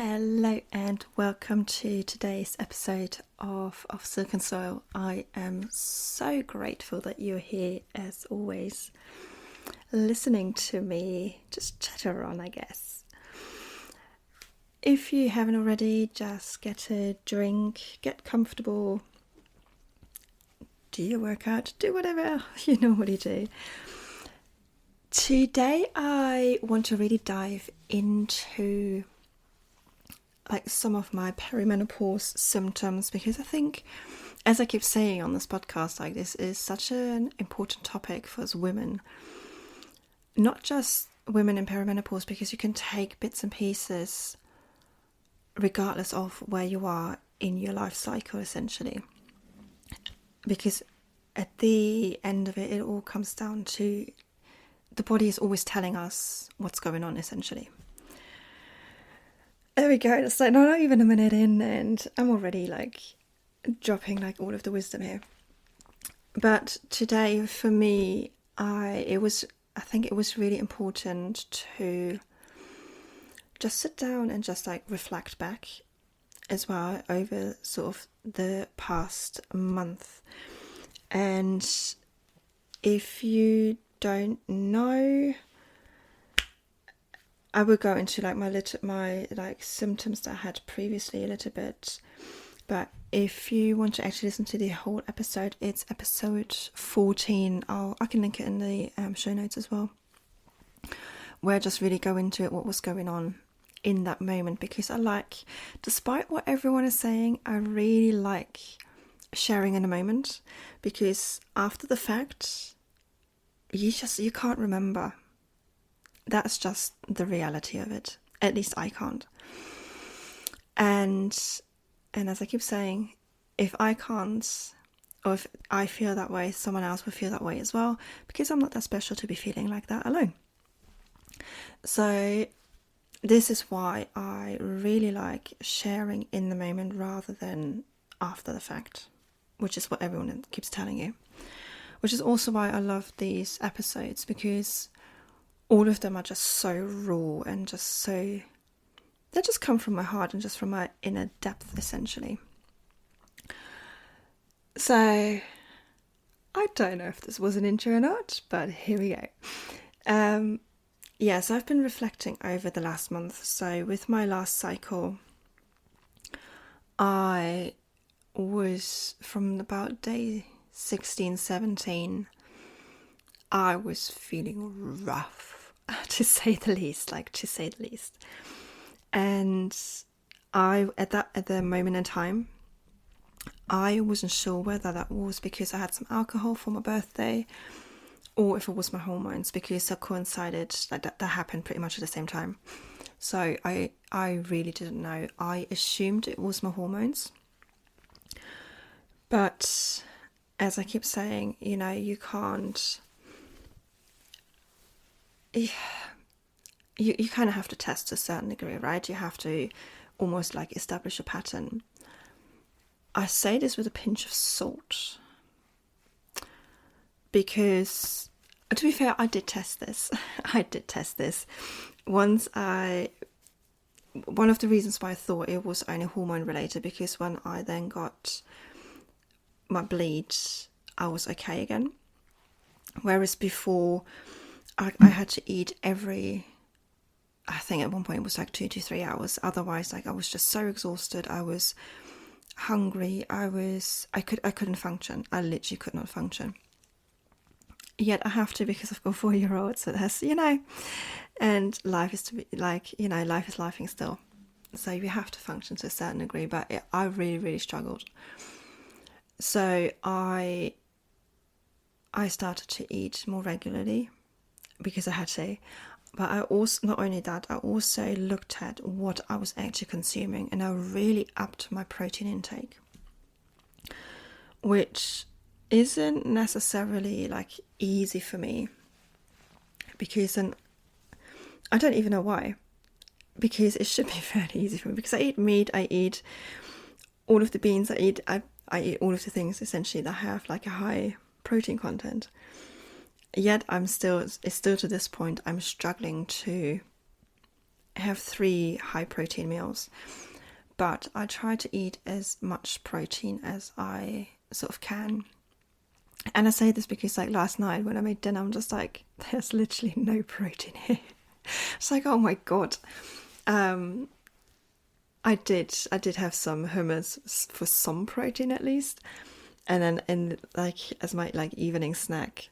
Hello and welcome to today's episode of Silk and Soil. I am so grateful that you're here as always, listening to me just chatter on, I guess. If you haven't already, just get a drink, get comfortable, do your workout, do whatever you normally do. Today I want to really dive into some of my perimenopause symptoms, because I think, as I keep saying on this podcast, this is such an important topic for us women, not just women in perimenopause, because you can take bits and pieces regardless of where you are in your life cycle, essentially, because at the end of it all comes down to the body is always telling us what's going on, essentially. There we go. It's not even a minute in, and I'm already dropping all of the wisdom here. But today, for me, I think it was really important to just sit down and just reflect back as well over sort of the past month. And if you don't know, I will go into my symptoms that I had previously a little bit, but if you want to actually listen to the whole episode, it's episode 14. I can link it in the show notes as well, where I just really go into it, what was going on in that moment, because despite what everyone is saying, I really like sharing in a moment, because after the fact, you can't remember. That's just the reality of it. At least I can't. And as I keep saying, if I can't, or if I feel that way, someone else will feel that way as well, because I'm not that special to be feeling like that alone. So this is why I really like sharing in the moment rather than after the fact, which is what everyone keeps telling you. Which is also why I love these episodes, because all of them are just so raw and they just come from my heart and just from my inner depth, essentially. So I don't know if this was an intro or not, but here we go. So I've been reflecting over the last month. So with my last cycle, I was from about day 16, 17, I was feeling rough. To say the least. And I, at the moment in time, I wasn't sure whether that was because I had some alcohol for my birthday, or if it was my hormones, because that coincided, that happened pretty much at the same time. So I really didn't know. I assumed it was my hormones. But as I keep saying, you can't... You kind of have to test to a certain degree, right? You have to almost establish a pattern. I say this with a pinch of salt, because, to be fair, I did test this. One of the reasons why I thought it was only hormone related, because when I then got my bleed, I was okay again. Whereas before, I had to eat every, I think at one point it was 2 to 3 hours. Otherwise, I was just so exhausted. I was hungry. I couldn't function. I literally could not function. Yet I have to, because I've got a 4-year-old. So that's, and life is to be life is lifing still. So you have to function to a certain degree. But I really, really struggled. So I started to eat more regularly, because I had to. But I also, not only that, I also looked at what I was actually consuming, and I really upped my protein intake, which isn't necessarily easy for me, because then I don't even know why, because it should be fairly easy for me, because I eat meat, I eat all of the beans, I eat all of the things essentially that have a high protein content. Yet it's still to this point, I'm struggling to have 3 high protein meals, but I try to eat as much protein as I sort of can. And I say this because like last night when I made dinner, I'm just like, there's literally no protein here. It's like, oh my god. I did have some hummus for some protein at least, and then in like as my like evening snack,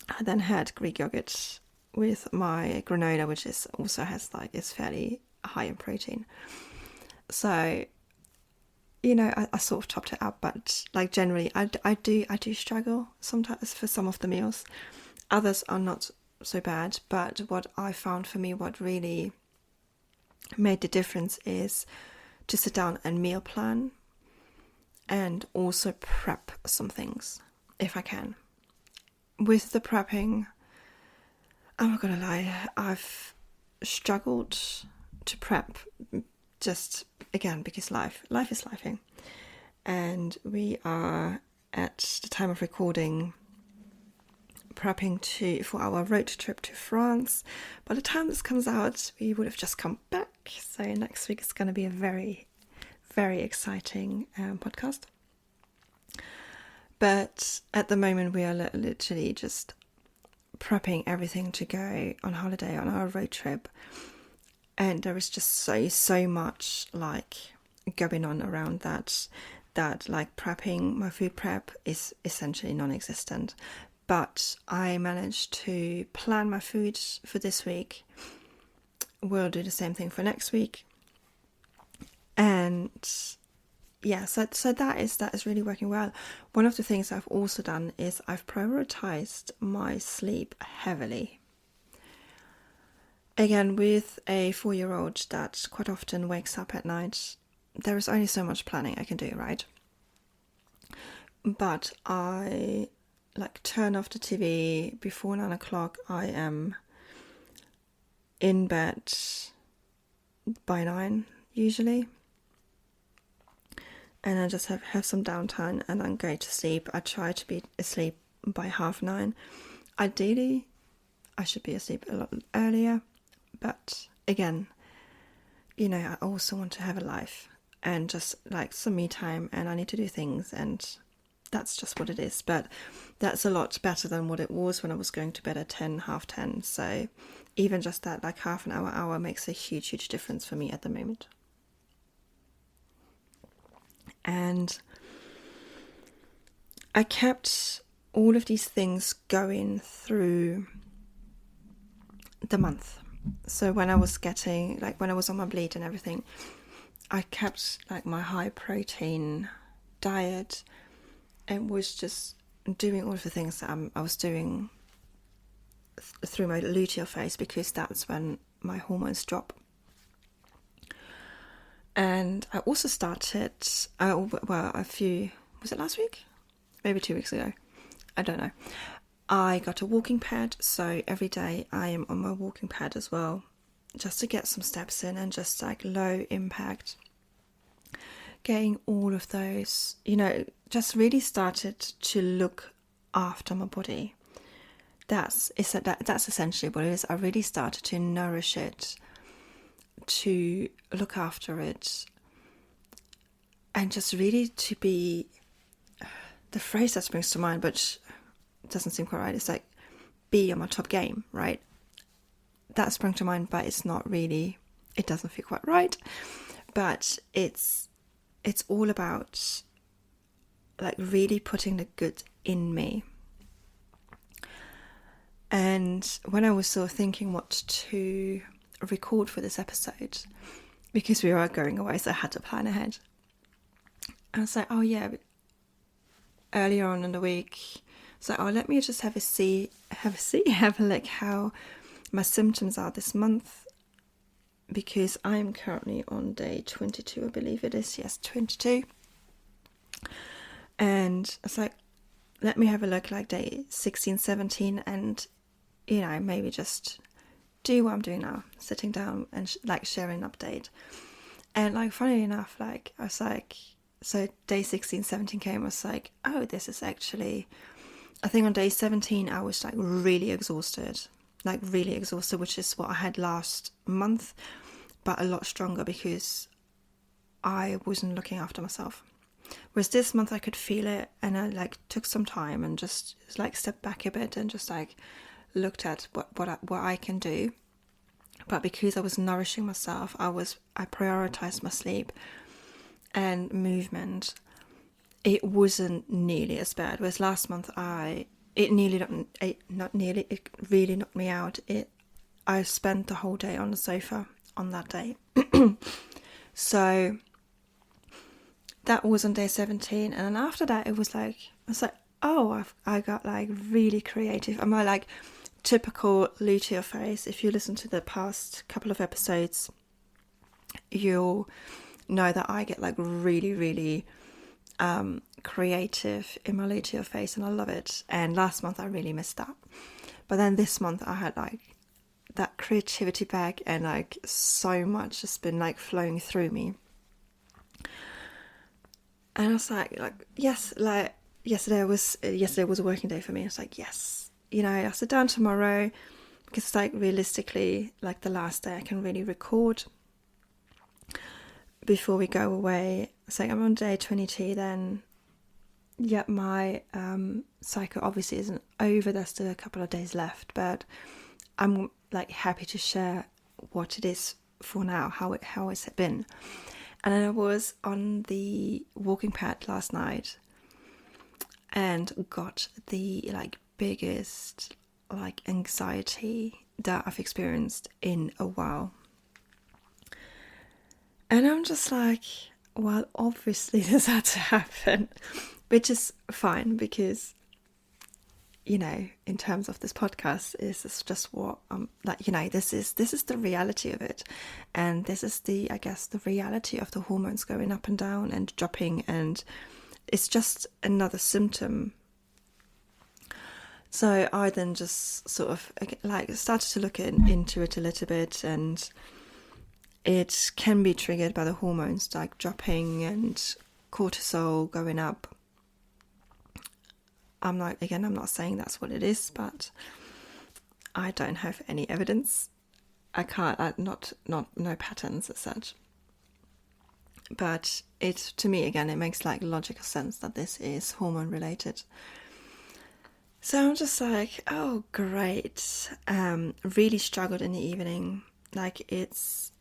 I then had Greek yogurt with my granola, which is also has like is fairly high in protein. So, you know, I sort of topped it up, but like generally, I do struggle sometimes for some of the meals. Others are not so bad, but what I found for me, what really made the difference is to sit down and meal plan, and also prep some things if I can. With the prepping, I'm not gonna lie, I've struggled to prep, just again because life is lifing, and we are at the time of recording prepping for our road trip to France. By the time this comes out, we would have just come back, so next week is going to be a very, very exciting podcast. But at the moment we are literally just prepping everything to go on holiday on our road trip, and there is just so much like going on around that like prepping, my food prep is essentially non-existent. But I managed to plan my food for this week. We'll do the same thing for next week. And yeah, so that is really working well. One of the things I've also done is I've prioritized my sleep heavily. Again, with a 4-year-old that quite often wakes up at night, there is only so much planning I can do, right? But I like turn off the TV before 9 o'clock. I am in bed by 9 usually, and I just have some downtime and then go to sleep. I try to be asleep by 9:30. Ideally I should be asleep a lot earlier, but again, you know, I also want to have a life and just like some me time, and I need to do things, and that's just what it is. But that's a lot better than what it was when I was going to bed at 10, half 10. So even just that like half an hour makes a huge difference for me at the moment. And I kept all of these things going through the month. So when I was on my bleed and everything, I kept like my high protein diet and was just doing all of the things that I was doing through my luteal phase, because that's when my hormones drop. And I also started, was it last week? Maybe 2 weeks ago. I don't know. I got a walking pad, so every day I am on my walking pad as well, just to get some steps in and just like low impact. Getting all of those, you know, just really started to look after my body. That's essentially what it is. I really started to nourish it, to look after it, and just really to be, the phrase that springs to mind, but doesn't seem quite right, it's like be on my top game, right? That sprung to mind, but it's not really, it doesn't feel quite right. But it's all about like really putting the good in me. And when I was sort of thinking what to record for this episode, because we are going away, so I had to plan ahead, I was like, oh yeah, earlier on in the week, so let me just have a look how my symptoms are this month, because I'm currently on day 22, I believe it is. Yes, 22. And it's like, let me have a look like day 16, 17, and, you know, maybe just do what I'm doing now, sitting down and like sharing an update. And like, funnily enough, like I was like, so day 16, 17 came, I was like, oh, this is actually, I think on day 17 I was like really exhausted. like really exhausted, which is what I had last month, but a lot stronger because I wasn't looking after myself. Whereas this month I could feel it, and I like took some time and just like stepped back a bit and just like looked at what I can do. But because I was nourishing myself, I prioritized my sleep and movement. It wasn't nearly as bad. Whereas last month it really knocked me out. I spent the whole day on the sofa on that day. So that was on day 17, and then after that I was like, oh, I got like really creative. I'm like typical luteal phase. If you listen to the past couple of episodes, you'll know that I get like really, really creative in my luteal phase, and I love it. And last month I really missed that, but then this month I had like that creativity back, and like so much has been like flowing through me. And I was like yes, like yesterday was a working day for me. I was like, yes, I sit down tomorrow because it's like realistically like the last day I can really record before we go away. So I'm on day 22 then. Yeah, my cycle obviously isn't over. There's still a couple of days left, but I'm like happy to share what it is for now, how it's been. And then I was on the walking pad last night and got the like biggest like anxiety that I've experienced in a while. And I'm just like, well, obviously this had to happen, which is fine because, in terms of this podcast, is just what this is the reality of it, and this is the reality of the hormones going up and down and dropping, and it's just another symptom. So I then just sort of like started to look into it a little bit, and it can be triggered by the hormones like dropping and cortisol going up. I'm not saying that's what it is, but I don't have any evidence. I can't, no patterns as such. But to me, again, it makes like logical sense that this is hormone related. So I'm just like, oh, great. Really struggled in the evening. Like it's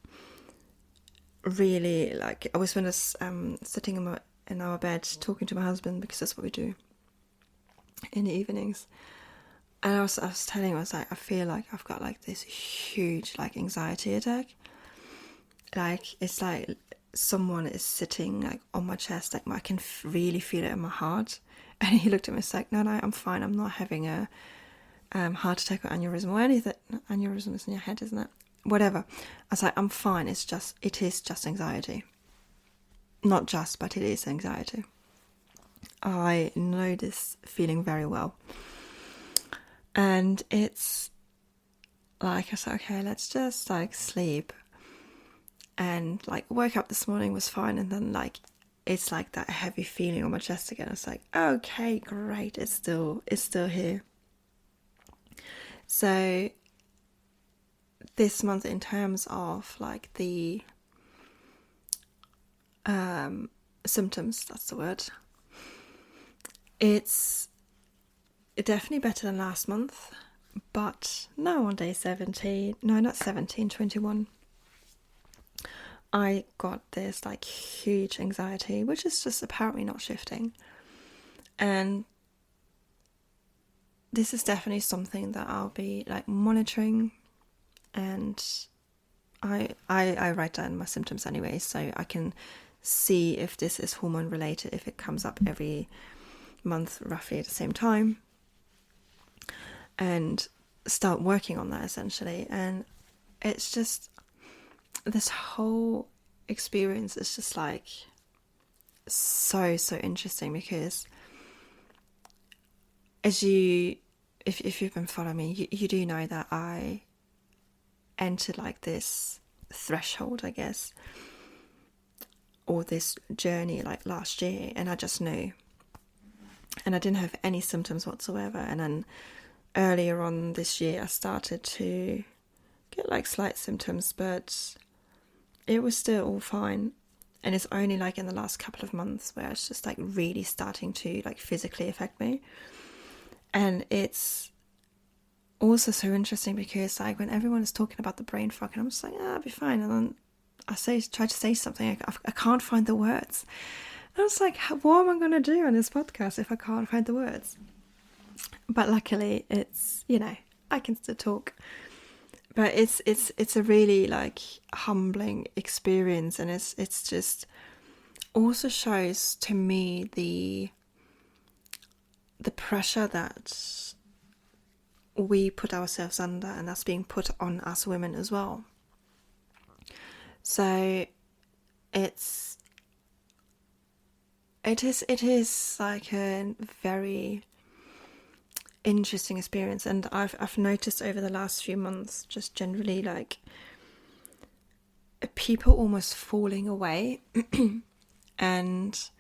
really like I was when I was sitting in our bed talking to my husband, because that's what we do in the evenings, and I was telling him, I was like, I feel like I've got like this huge like anxiety attack. Like it's like someone is sitting like on my chest, like I can really feel it in my heart. And he looked at me and was like, no, I'm fine, I'm not having a heart attack or aneurysm or anything. Aneurysm is in your head, isn't it? Whatever. I was like, I'm fine, it is just anxiety. Not just, but it is anxiety. I know this feeling very well. And it's like, I said, okay, let's just like sleep. And like woke up this morning, was fine, and then like it's like that heavy feeling on my chest again. It's like, okay, great, it's still here. So this month, in terms of like the symptoms, that's the word, it's definitely better than last month. But now on day 21, I got this like huge anxiety, which is just apparently not shifting. And this is definitely something that I'll be like monitoring, and I write down my symptoms anyway, so I can see if this is hormone related, if it comes up every month roughly at the same time, and start working on that essentially. And it's just, this whole experience is just like so interesting, because if you've been following me, you do know that I entered like this threshold, I guess, or this journey like last year, and I just knew, and I didn't have any symptoms whatsoever. And then earlier on this year I started to get like slight symptoms, but it was still all fine. And it's only like in the last couple of months where it's just like really starting to like physically affect me. And it's also so interesting because like when everyone is talking about the brain fog, and I'm just like, I'll be fine. And then try to say something, I can't find the words. And I was like, what am I going to do on this podcast if I can't find the words? But luckily it's, I can still talk. But it's a really like humbling experience, and it's just also shows to me the pressure that we put ourselves under, and that's being put on us women as well. So it is like a very interesting experience, and I've noticed over the last few months, just generally like people almost falling away. And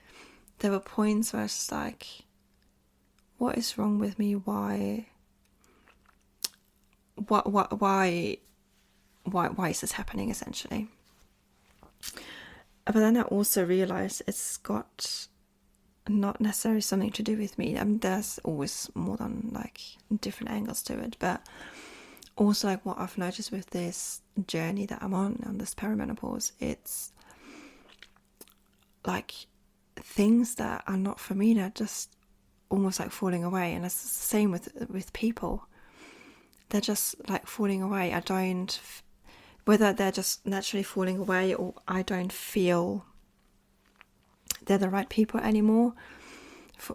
there were points where it's like, what is wrong with me? Why is this happening, essentially? But then I also realized it's got not necessarily something to do with me. I mean, there's always more than like different angles to it, but also like what I've noticed with this journey that I'm on this perimenopause, it's like things that are not for me, they're just almost like falling away. And it's the same with people. They're just like falling away. I don't, whether they're just naturally falling away or I don't feel they're the right people anymore,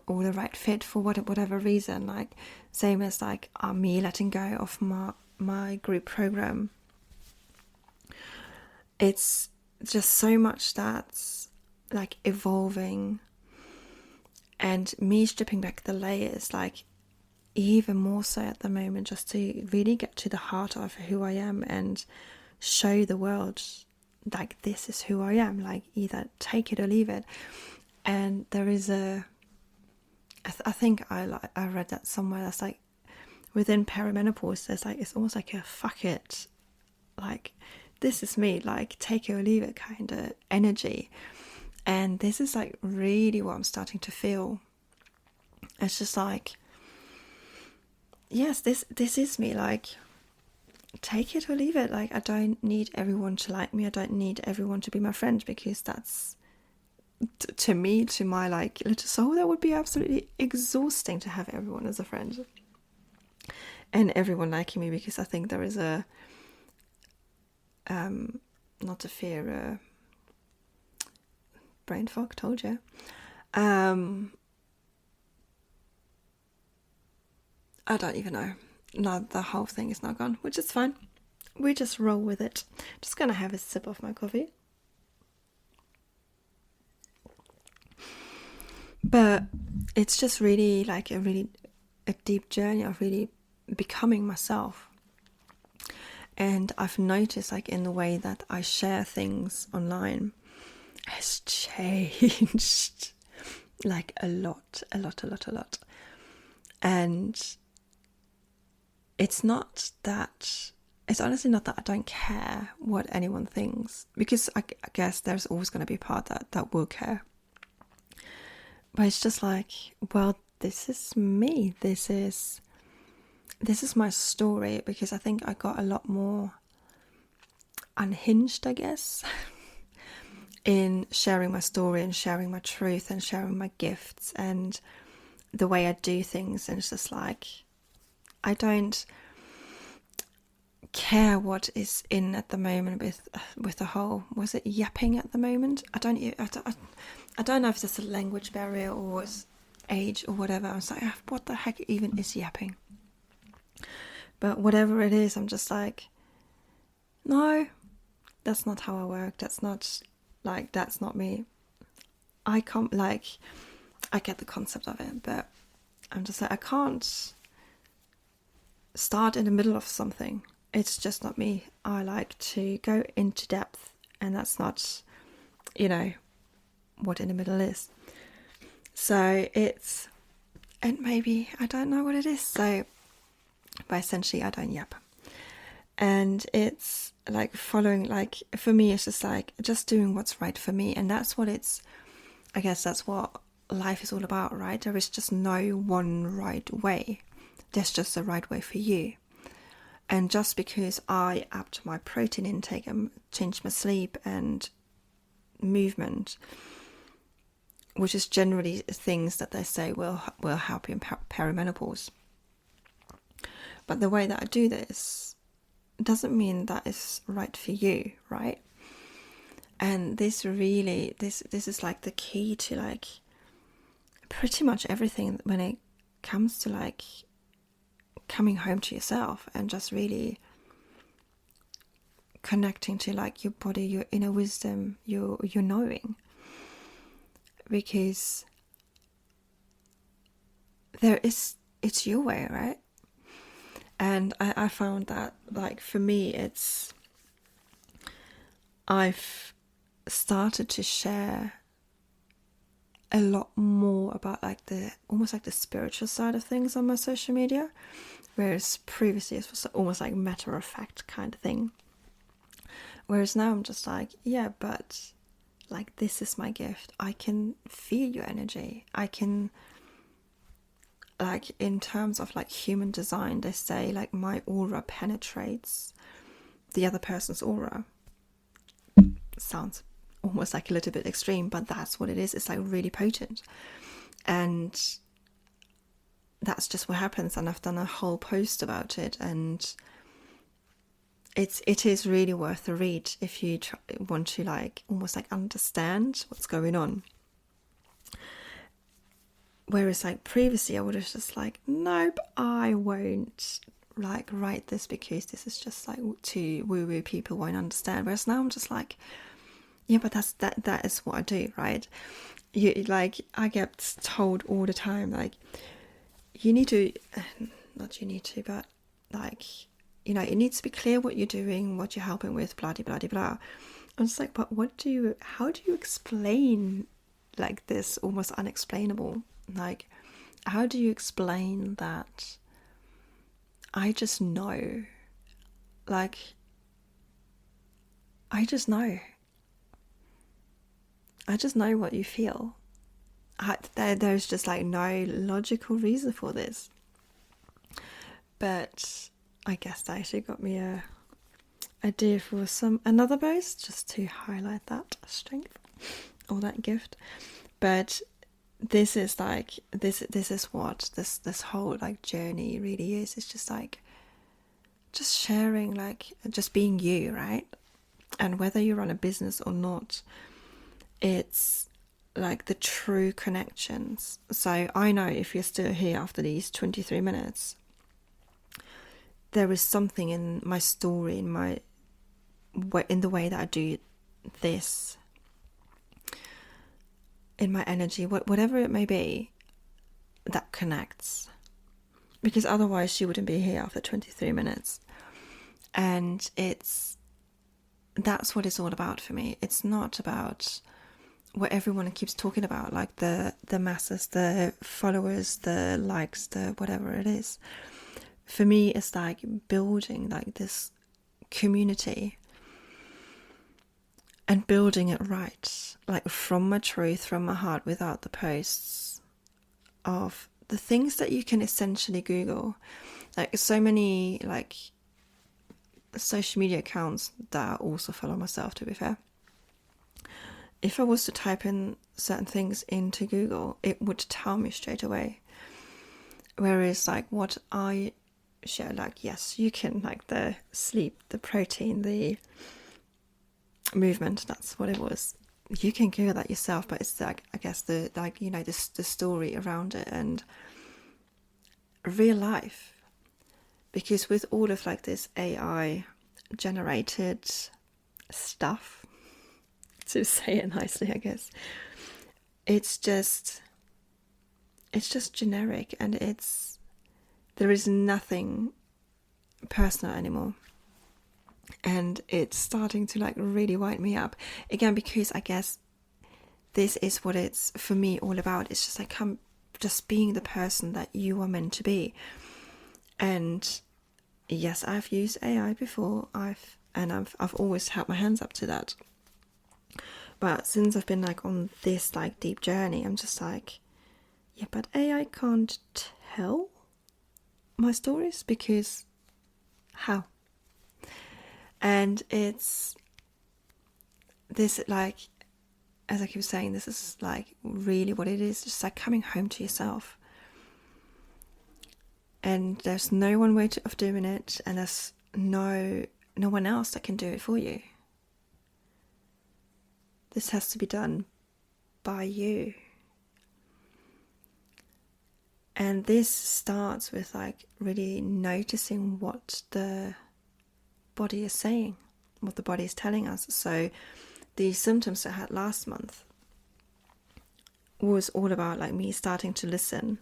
or the right fit for whatever reason. Like same as like me letting go of my group program. It's just so much that's like evolving, and me stripping back the layers, like even more so at the moment, just to really get to the heart of who I am and show the world like this is who I am, like either take it or leave it. And there is I think I read that somewhere, that's like within perimenopause there's like, it's almost like a fuck it, like this is me, like take it or leave it kind of energy. And this is like really what I'm starting to feel. It's just like, yes, this is me, like take it or leave it. Like I don't need everyone to like me, I don't need everyone to be my friend, because that's to me, to my like little soul, that would be absolutely exhausting to have everyone as a friend and everyone liking me, because I think there is a not a fear, brain fog, told you. I don't even know. No, the whole thing is now gone, which is fine. We just roll with it. Just gonna have a sip of my coffee. But it's just really like a deep journey of really becoming myself. And I've noticed like in the way that I share things online has changed like a lot. And it's honestly not that I don't care what anyone thinks, because I guess there's always going to be a part that will care. But it's just like, well, this is me. This is my story, because I think I got a lot more unhinged, I guess, in sharing my story and sharing my truth and sharing my gifts and the way I do things. And it's just like, I don't care what is in at the moment with the whole, was it yapping at the moment? I don't know if it's a language barrier or it's age or whatever. I was like, what the heck even is yapping? But whatever it is, I'm just like, no, that's not how I work. That's not me. I get the concept of it, but I'm just like, I can't start in the middle of something. It's just not me. I like to go into depth, and that's not, what in the middle is. So and maybe I don't know what it is. So but essentially I don't yap. And it's like following, like for me it's just like just doing what's right for me, and that's what it's, I guess that's what life is all about, right? There is just no one right way. There's just a right way for you. And just because I upped my protein intake and changed my sleep and movement, which is generally things that they say will help you in perimenopause, but the way that I do this doesn't mean that is right for you, right? And this really, this is like the key to like pretty much everything when it comes to like coming home to yourself and just really connecting to like your body, your inner wisdom, your knowing. Because it's your way, right? And I found that like for me I've started to share a lot more about like the almost like the spiritual side of things on my social media, whereas previously it was almost like matter of fact kind of thing. Whereas now I'm just like, yeah, but like this is my gift. I can feel your energy. I can, like in terms of like human design, they say like my aura penetrates the other person's aura. Sounds almost like a little bit extreme, but that's what it is. It's like really potent, and that's just what happens. And I've done a whole post about it, and it is really worth a read if you want to like almost like understand what's going on. Whereas like previously I would have just like, nope, I won't like write this because this is just like too woo-woo, people won't understand. Whereas now I'm just like, yeah, but that is what I do, right? You like, I get told all the time like, you need to, not you need to, but like, you know, it needs to be clear what you're doing, what you're helping with, blah blah blah blah. I'm just like, but how do you explain like this almost unexplainable? Like, how do you explain that I just know? Like, I just know. I just know what you feel. There's just like no logical reason for this. But I guess that actually got me a idea for another post just to highlight that strength or that gift. But this is like this is what this whole like journey really is. It's just like just sharing, like just being you, right? And whether you run a business or not, it's like the true connections. So I know if you're still here after these 23 minutes, there is something in my story, in the way that I do this, in my energy, whatever it may be, that connects. Because otherwise she wouldn't be here after 23 minutes. And that's what it's all about for me. It's not about what everyone keeps talking about, like the masses, the followers, the likes, the whatever it is. For me, it's like building like this community and building it right, like from my truth, from my heart, without the posts of the things that you can essentially Google. Like so many like social media accounts that I also follow myself, to be fair. If I was to type in certain things into Google, it would tell me straight away. Whereas like what I share, like, yes, you can, like the sleep, the protein, the movement, that's what it was. You can Google that yourself, but it's like, I guess the, like, you know, the story around it and real life. Because with all of like this AI generated stuff, to say it nicely, I guess, it's just generic, and there is nothing personal anymore. And it's starting to like really wind me up again, because I guess this is what it's for me all about. It's just like just being the person that you are meant to be. And yes, I've used AI before. I've always held my hands up to that. But since I've been like on this like deep journey, I'm just like, yeah, but AI can't tell my stories, because how? And it's this, like, as I keep saying, this is like really what it is, just like coming home to yourself. And there's no one way of doing it, and there's no one else that can do it for you. This has to be done by you. And this starts with like really noticing what the body is saying, what the body is telling us. So the symptoms I had last month was all about like me starting to listen.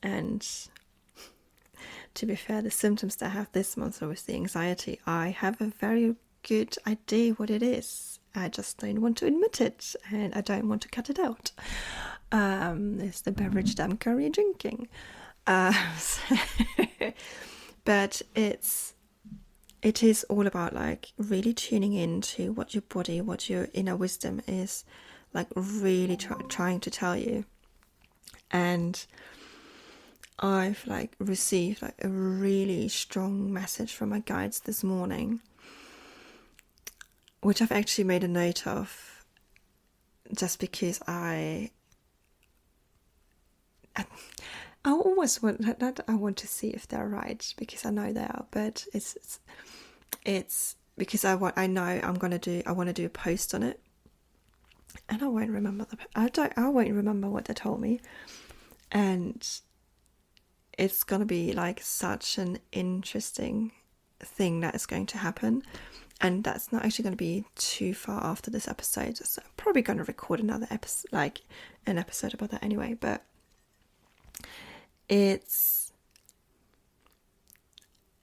And to be fair, the symptoms that I have this month are with the anxiety. I have a very good idea what it is. I just don't want to admit it, and I don't want to cut it out. It's the beverage that I'm currently drinking. But it is all about like really tuning into what your body, what your inner wisdom is like really trying to tell you. And I've like received like a really strong message from my guides this morning, which I've actually made a note of, just because I always want that. I want to see if they're right, because I know they are, but it's because I want to do a post on it, and I won't remember I won't remember what they told me, and it's gonna be like such an interesting thing that is going to happen. And that's not actually going to be too far after this episode, so I'm probably going to record another episode, like an episode about that anyway. But it's,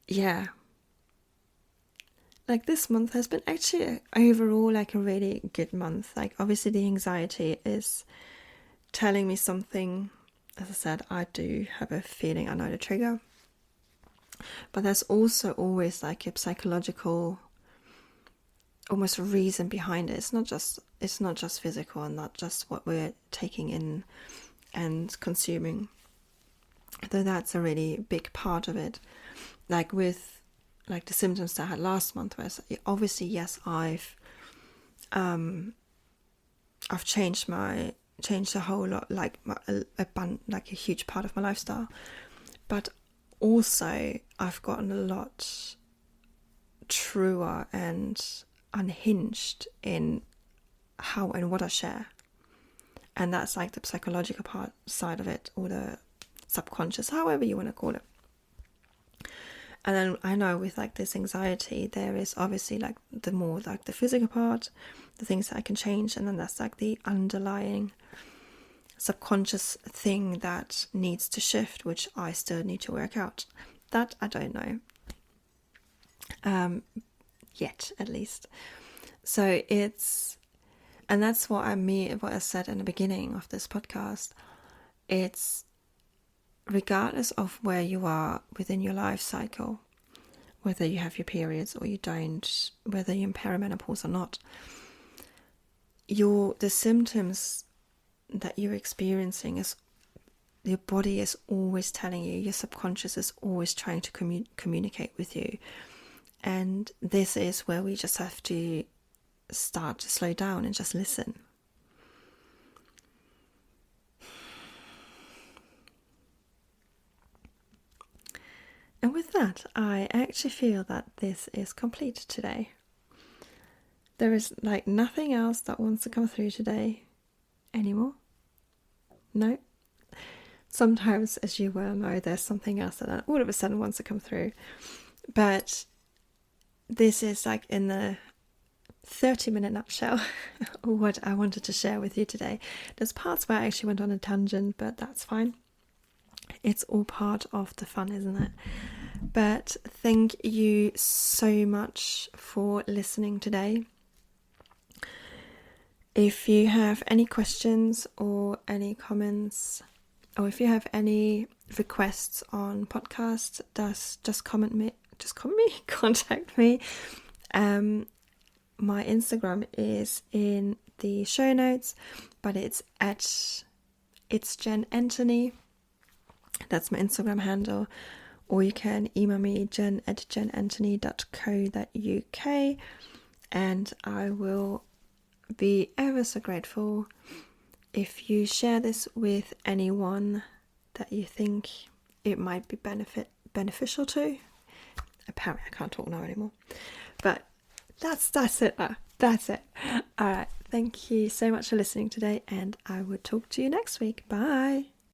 yeah, like this month has been actually overall like a really good month. Like obviously the anxiety is telling me something. As I said, I do have a feeling I know the trigger, but there's also always like a psychological almost reason behind it. It's not just physical, and not just what we're taking in and consuming, though that's a really big part of it. Like with like the symptoms that I had last month, where obviously yes, I've changed a whole lot, like like a huge part of my lifestyle, but also I've gotten a lot truer and unhinged in how and what I share. And that's like the psychological side of it, or the subconscious, however you want to call it. And then I know with like this anxiety, there is obviously like the more like the physical part, the things that I can change, and then that's like the underlying subconscious thing that needs to shift, which I still need to work out. That I don't know. Yet, at least. So and that's what what I said in the beginning of this podcast. It's regardless of where you are within your life cycle, whether you have your periods or you don't, whether you're in perimenopause or not, the symptoms that you're experiencing is your body is always telling you, your subconscious is always trying to communicate with you. And this is where we just have to start to slow down and just listen. And with that, I actually feel that this is complete today. There is like nothing else that wants to come through today anymore. No. Sometimes, as you well know, there's something else that all of a sudden wants to come through. But this is like in the 30-minute nutshell what I wanted to share with you today. There's parts where I actually went on a tangent, but that's fine. It's all part of the fun, isn't it? But thank you so much for listening today. If you have any questions or any comments, or if you have any requests on podcasts, just comment me, contact me. My Instagram is in the show notes, but it's Jen Anthony. That's my Instagram handle. Or you can email me jen@jenanthony.co.uk, and I will be ever so grateful if you share this with anyone that you think it might be beneficial to. Apparently I can't talk now anymore. But that's it now. That's it. Alright, thank you so much for listening today, and I will talk to you next week. Bye.